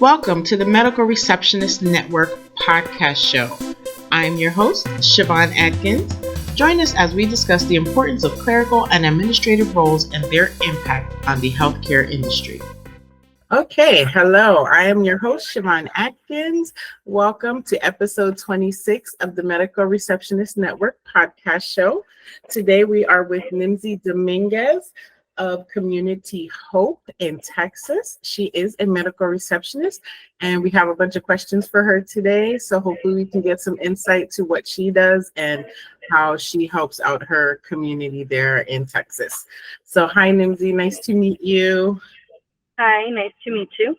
Welcome to the Medical Receptionist Network podcast show. I am your host, Shivhon Adkins. Join us as we discuss the importance of clerical and administrative roles and their impact on the healthcare industry. Okay, hello. I am your host, Shivhon Adkins. Welcome to episode 26 of the Medical Receptionist Network podcast show. Today we are with Nimsi Dominguez of Community Hope in Texas. She is a medical receptionist, and we have a bunch of questions for her today. So hopefully we can get some insight to what she does and how she helps out her community there in Texas. So hi, Nimsi, nice to meet you. Hi, nice to meet you.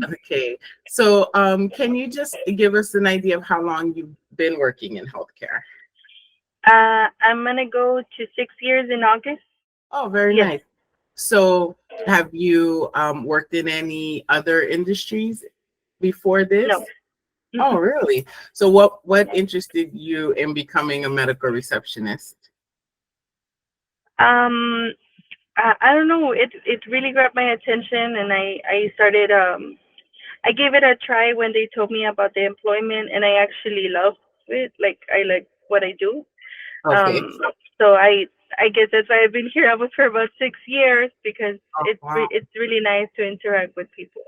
Okay, so can you just give us an idea of how long you've been working in healthcare? I'm gonna go to 6 years in August. Oh, very Yes. nice. So have you worked in any other industries before this? No. Oh, really? So what interested you in becoming a medical receptionist? I don't know. It really grabbed my attention, and I started. I gave it a try when they told me about the employment, and I actually love it. Like I like what I do. Okay. So I guess that's why I've been here almost for about 6 years because Oh, wow. it's really nice to interact with people.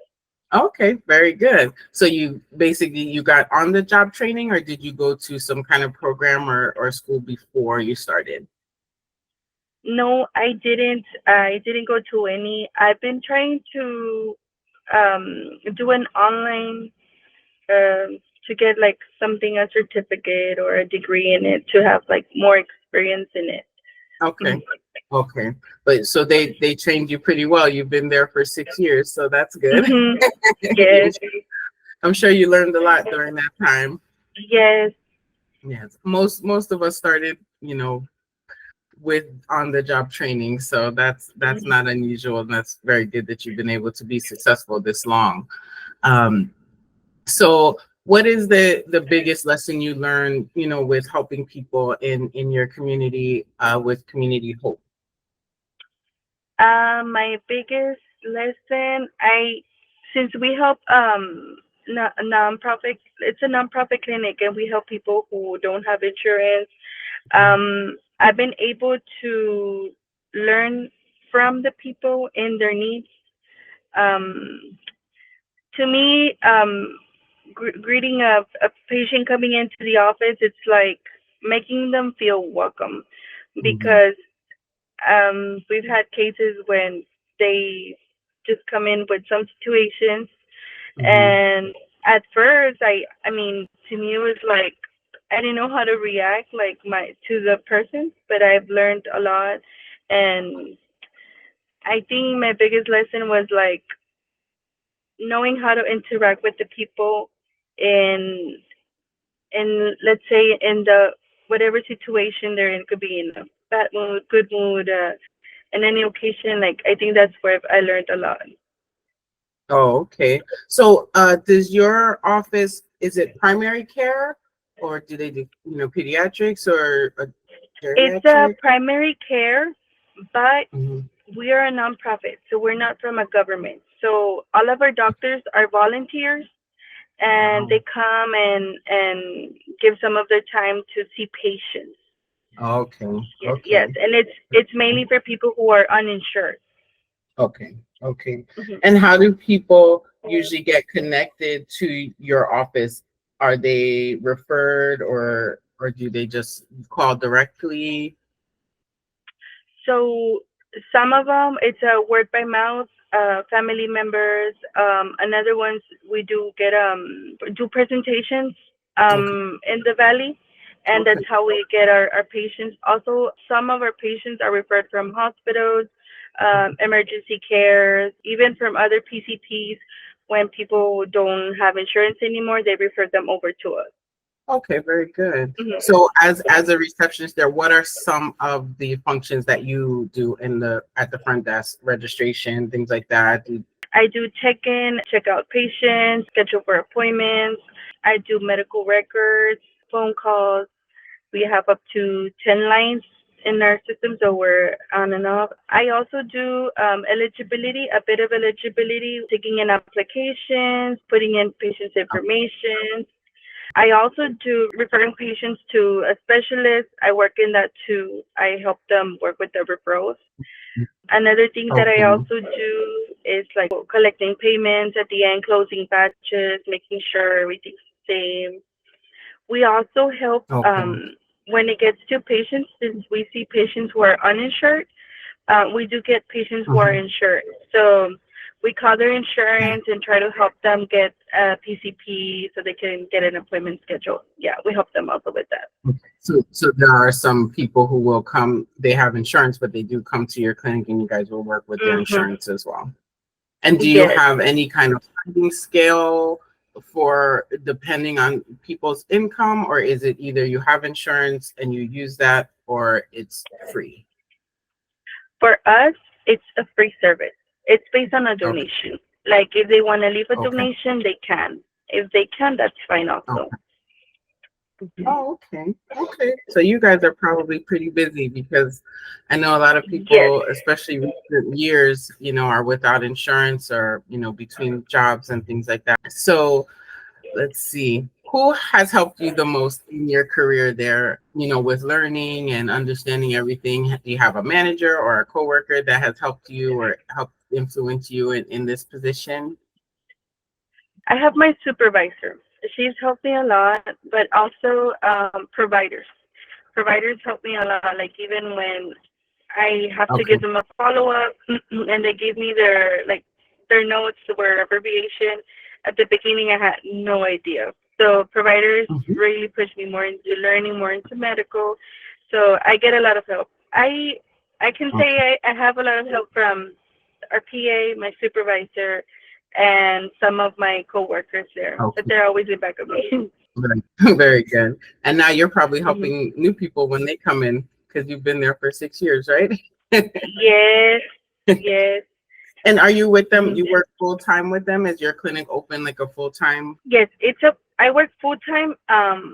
Okay, very good. So you got on the job training, or did you go to some kind of program or school before you started? No, I didn't. I didn't go to any. I've been trying to do an online to get like something, a certificate or a degree in it to have like more experience in it. Okay. Okay. But so they trained you pretty well. You've been there for 6 years, so that's good. Mm-hmm. Yes, I'm sure you learned a lot during that time. yes. Yes. Most of us started, with on the job training, so that's not unusual, and that's very good that you've been able to be successful this long. So what is the biggest lesson you learned, with helping people in your community, with Community Hope? My biggest lesson, since we help nonprofit, it's a nonprofit clinic, and we help people who don't have insurance. I've been able to learn from the people in their needs. Um, to me, greeting a patient coming into the office, it's like making them feel welcome because we've had cases when they just come in with some situations, and at first, I mean, to me, it was like I didn't know how to react, like to the person, but I've learned a lot, and I think my biggest lesson was like knowing how to interact with the people in let's say in the whatever situation they're in. It could be in a bad mood, good mood, in any occasion. Like I think that's where I learned a lot. Oh, okay. So, does your office, is it primary care, or do they do, pediatrics or It's a geriatric? primary care, but Mhm. we are a nonprofit, so we're not from a government. So all of our doctors are volunteers, and Wow. they come and give some of their time to see patients. Okay. Yes, Okay. and it's mainly for people who are uninsured. Okay. Okay. Hmm. And how do people usually get connected to your office? Are they referred, or do they just call directly? So some of them it's a word by mouth, family members. Another ones we do get do presentations Okay. in the valley, and Okay. that's how we get our patients. Also, some of our patients are referred from hospitals, emergency cares, even from other PCPs. When people don't have insurance anymore, they refer them over to us. Okay, very good. Mhm. So as a receptionist there, what are some of the functions that you do at the front desk? Registration, things like that? I do check in, check out patients, schedule for appointments. I do medical records, phone calls. We have up to 10 lines in our system, so we're on and off. I also do eligibility, a bit of eligibility, taking in applications, putting in patients' information. I also do referring patients to a specialist. I work in that too. I help them work with the referrals. Another thing that I Okay. also do is like collecting payments at the end, closing batches, making sure everything's the same. We also help Okay. when it gets to patients, since we see patients who are uninsured, we do get patients who are Mhm. insured. So we call their Okay. insurance and try to help them get a PCP so they can get an appointment scheduled. Yeah, we help them also with that. Okay. So there are some people who will come, they have insurance, but they do come to your clinic and you guys will work with their Hmm. insurance as well. And do you Yes. have any kind of sliding scale for depending on people's income, or is it either you have insurance and you use that or it's free? For us, it's a free service. It's based on a Okay. donation. Like if they want to leave a Okay. donation, they can. If they can, that's fine also. Okay. Mhm. Oh, okay. Okay. So you guys are probably pretty busy because I know a lot of Yes. people, especially recent years, are without insurance or, between jobs and things like that. So let's see. Who has helped you the most in your career there, with learning and understanding everything? Do you have a manager or a coworker that has helped you or helped influence you in this position? I have my supervisor. She's helped me a lot, but also providers. Providers help me a lot. Like even when I have to Okay. give them a follow up, and they give me their notes were abbreviation. At the beginning, I had no idea. So providers Mhm. really push me more into learning, more into medical. So I get a lot of help. I can Okay. say I have a lot of help from our PA, my supervisor, and some of my coworkers there. But Okay. they're always in back of me. Very, very good. And now you're probably Hmm. helping new people when they come in because you've been there for 6 years, right? Yes, yes. And are you with them? Hmm. You work full time with them? Is your clinic open like a full time? Yes, it's a. I work full time.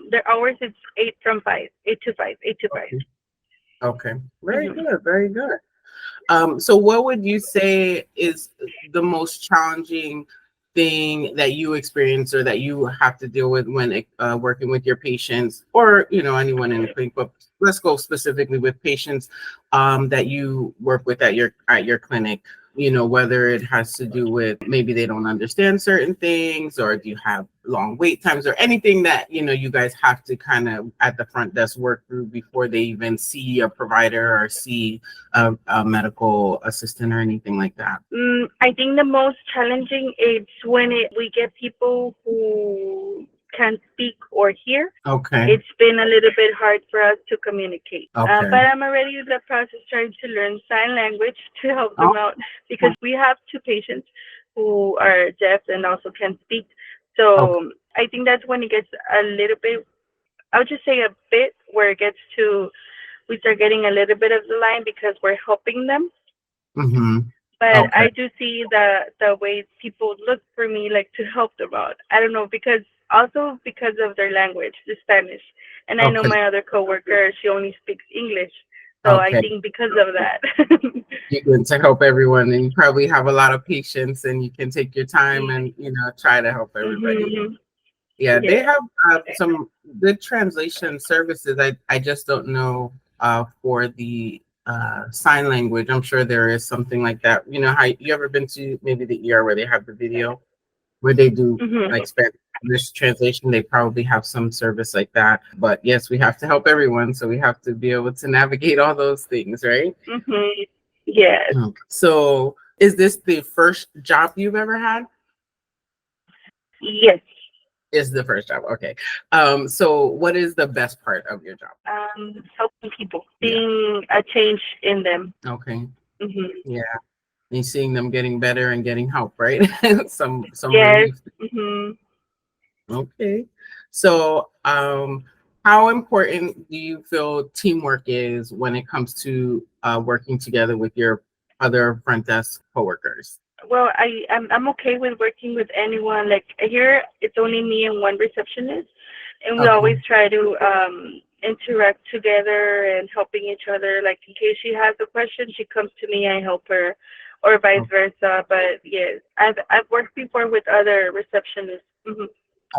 Their hours it's 8 from 5, 8 to 5, 8 to 5. Okay. Okay. Very Hmm. good. Very good. So what would you say is the most challenging thing that you experience or that you have to deal with when working with your patients or anyone in the clinic? But let's go specifically with patients that you work with at your clinic. Whether it has to do with maybe they don't understand certain things, or do you have long wait times, or anything that you guys have to kind of at the front desk work through before they even see a provider or see a medical assistant or anything like that. I think the most challenging is when we get people who can't speak or hear. Okay. It's been a little bit hard for us to communicate. Okay. But I'm already in the process trying to learn sign language to help Oh, them out because we have two patients who are deaf and also can speak. okay. So I think that's when it gets a little bit, I would just say a bit where it gets to, we start getting a little bit of the line because we're helping them. Mm-hmm. But Okay. I do see the way people look for me like to help them out. I don't know because also because of their language, the Spanish. And I know Okay. my other coworker, she only speaks English. So I Okay. think because of that. You're good to help everyone, and you probably have a lot of patience, and you can take your time and try to help everybody. Hmm. Yeah, they Yeah. have some good translation services. I just don't know for the sign language. I'm sure there is something like that. How you ever been to maybe the ER where they have the video where they do Hmm. like Spanish translation? They probably have some service like that. But yes, we have to help everyone, so we have to be able to navigate all those things, right? Hmm. Yes. So, is this the first job you've ever had? Yes. Is the first job. Okay. So what is the best part of your job? Helping people, Yeah. seeing a change in them. Okay. Hmm. Yeah. And seeing them getting better and getting help, right? Some Yes. relief. Hmm. Okay. So how important do you feel teamwork is when it comes to working together with your other front desk coworkers? Well, I'm okay with working with anyone. Like here, it's only me and one receptionist, and we Okay. always try to interact together and helping each other. Like in case she has a question, she comes to me, I help her, or vice Oh, versa. But yes, I've worked before with other receptionists.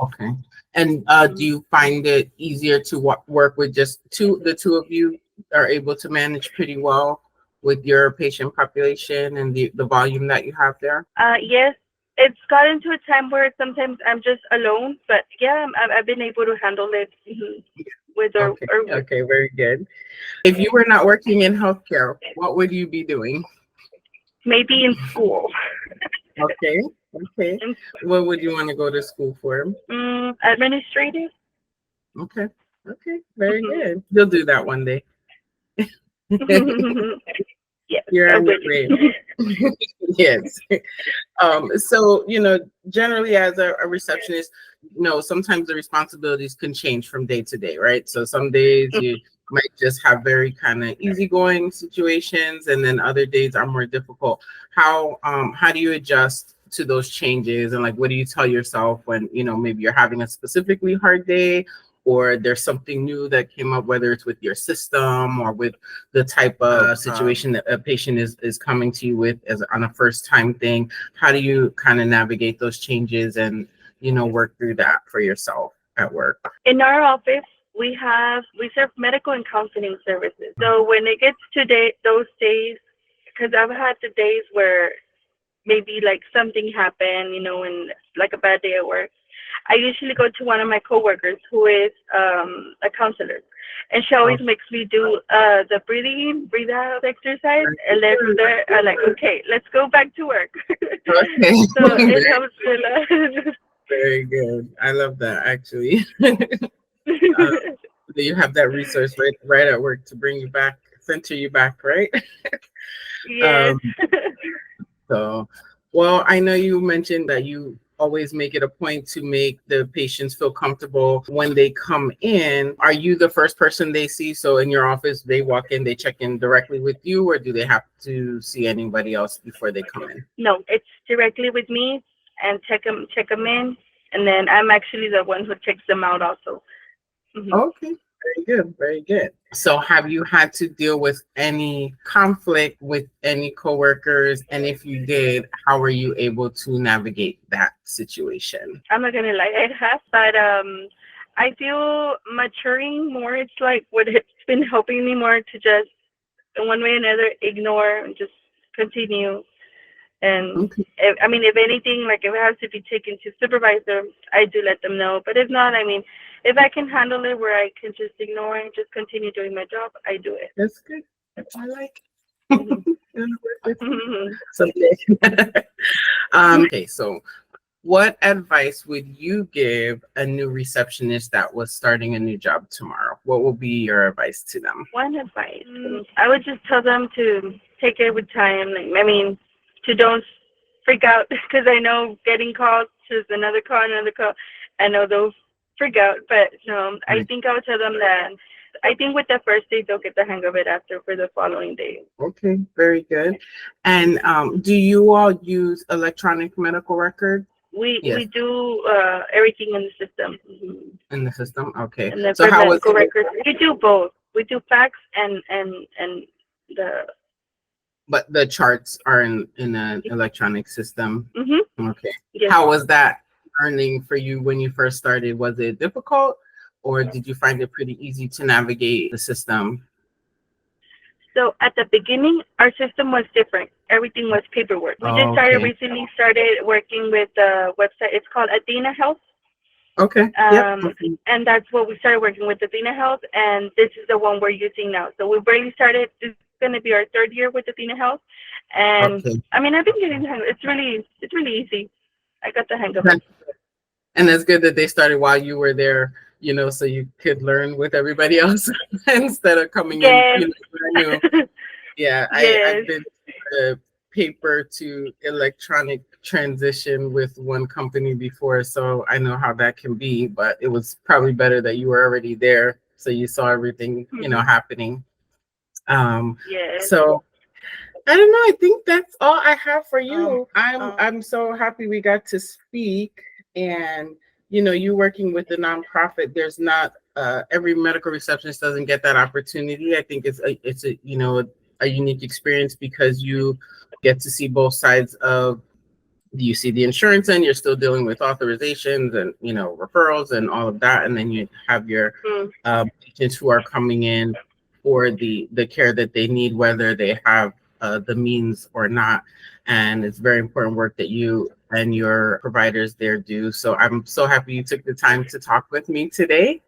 okay. And do Hmm you find it easier to work with just the two of you are able to manage pretty well with your patient population and the volume that you have there? Yes, it's gotten to a time where sometimes I'm just alone, but yeah, I've been able to handle it with Okay, or with okay, very good. If you were not working in healthcare, what would you be doing? maybe in school. Okay, okay. In, What would you want to go to school for? administrative. Okay, okay, very good. You'll do that one day. Yes, You're I on your would. way. Yes. So, generally as a receptionist, sometimes the responsibilities can change from day to day, right? So some days you might just have very kind of easygoing situations, and then other days are more difficult. How do you adjust to those changes, and like what do you tell yourself when, maybe you're having a specifically hard day, or there's something new that came up, whether it's with your system or with the type of situation that a patient is coming to you with as on a first time thing? How do you kind of navigate those changes and work through that for yourself at work? In our office, we serve medical and counseling services. So when it gets to those days, because I've had the days where maybe like something happened, and like a bad day at work, I usually go to one of my coworkers who is a counselor, and she always Okay. makes me do the breathing in, breathe out exercise, and they're like, okay, let's go back to work. Okay. So it helps a lot. Very good. I love that actually. uh, you have that resource right at work to bring you back, center you back, right? Yes. um, So, well, I know you mentioned that you always make it a point to make the patients feel comfortable when they come in. Are you the first person they see? So in your office, they walk in, they check in directly with you, or do they have to see anybody else before they come in? No, it's directly with me and check them in, and then I'm actually the one who checks them out also. Hmm Okay, very good, very good. So have you had to deal with any conflict with any coworkers? And if you did, how were you able to navigate that situation? I'm not gonna lie, it has, but I feel maturing more. It's like what it's been helping me more to just in one way or another ignore and just continue. And Okay, I mean, if anything, like if it has to be taken to supervisor, I do let them know. But if not, I mean, if I can handle it where I can just ignore and just continue doing my job, I do it. that's good. I like. Hmm Gonna work with you someday. Okay, so what advice would you give a new receptionist that was starting a new job tomorrow? What will be your advice to them? One advice, I would just tell them to take it with time. Like, I mean, to don't freak out because I know getting calls to another call. I know they'll freak out, but no, I Right. think I would tell them that. I think with the first day they'll get the hang of it after for the following day. Okay, very good. And do you all use electronic medical record? We Yes, do everything in the system. in the system. Okay. And then So for how was medical it? records, we do both. We do fax and the But the charts are in an electronic system. mhm Okay. yes. How was that learning for you when you first started? Was it difficult, or did you find it pretty easy to navigate the system? So at the beginning, our system was different. Everything was paperwork. We just Oh, okay. started working with the website. It's called Athena Health. Okay. Yep. Um, Okay. and that's what we started working with Athena Health, and this is the one we're using now. So we barely started. This is going to be our third year with Athena Health, and Okay. I mean, I've been getting the hang. It's really easy. I got the hang of it. That- And it's good that they started while you were there, so you could learn with everybody else instead of coming in, Yes, brand new. Yeah, I've yes. been through a paper to electronic transition with one company before, so I know how that can be, but it was probably better that you were already there, so you saw everything, Mhm. happening. Um, Yes. so I don't know. I think that's all I have for you. I'm so happy we got to speak, and you working with the nonprofit. There's not every medical receptionist doesn't get that opportunity. I think it's a a unique experience because you get to see both sides of. You see the insurance end, you're still dealing with authorizations and referrals and all of that, and then you have your Mm. patients who are coming in for the care that they need, whether they have the means or not. And it's very important work that you and your providers there do. So I'm so happy you took the time to talk with me today.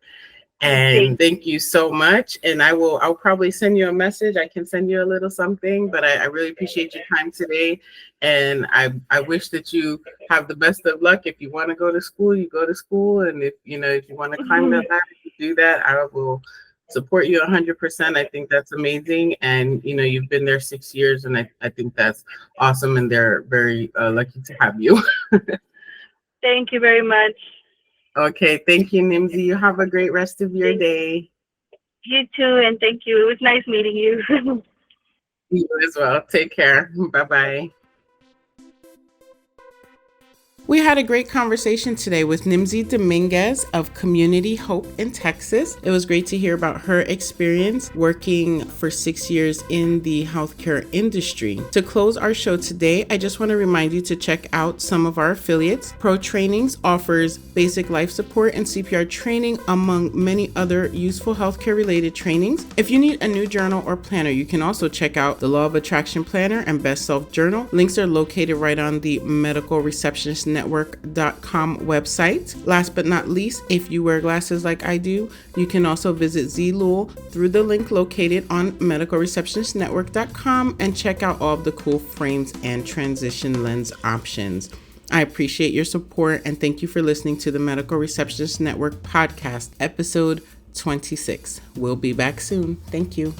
And thank you so much. And I'll probably send you a message. I can send you a little something, but I really appreciate your time today. And I wish that you have the best of luck. If you want to go to school, you go to school. And if you want to climb that ladder, you do that. I will support you 100%. I think that's amazing. And you've been there 6 years, and I think that's awesome. And they're very lucky to have you. Thank you very much. Okay, thank you, Nimsi. You have a great rest of your day. You too, and thank you. It was nice meeting you. You as well. Take care. Bye-bye. We had a great conversation today with Nimsi Dominguez of Community Hope in Texas. It was great to hear about her experience working for 6 years in the healthcare industry. To close our show today, I just want to remind you to check out some of our affiliates. Pro Trainings offers basic life support and CPR training, among many other useful healthcare related trainings. If you need a new journal or planner, you can also check out the Law of Attraction Planner and Best Self Journal. Links are located right on the Medical Receptionist Network.com website. Last but not least, if you wear glasses like I do, you can also visit Zlul through the link located on medicalreceptionistnetwork.com and check out all of the cool frames and transition lens options. I appreciate your support and thank you for listening to the Medical Receptionist Network podcast, episode 26. We'll be back soon. Thank you.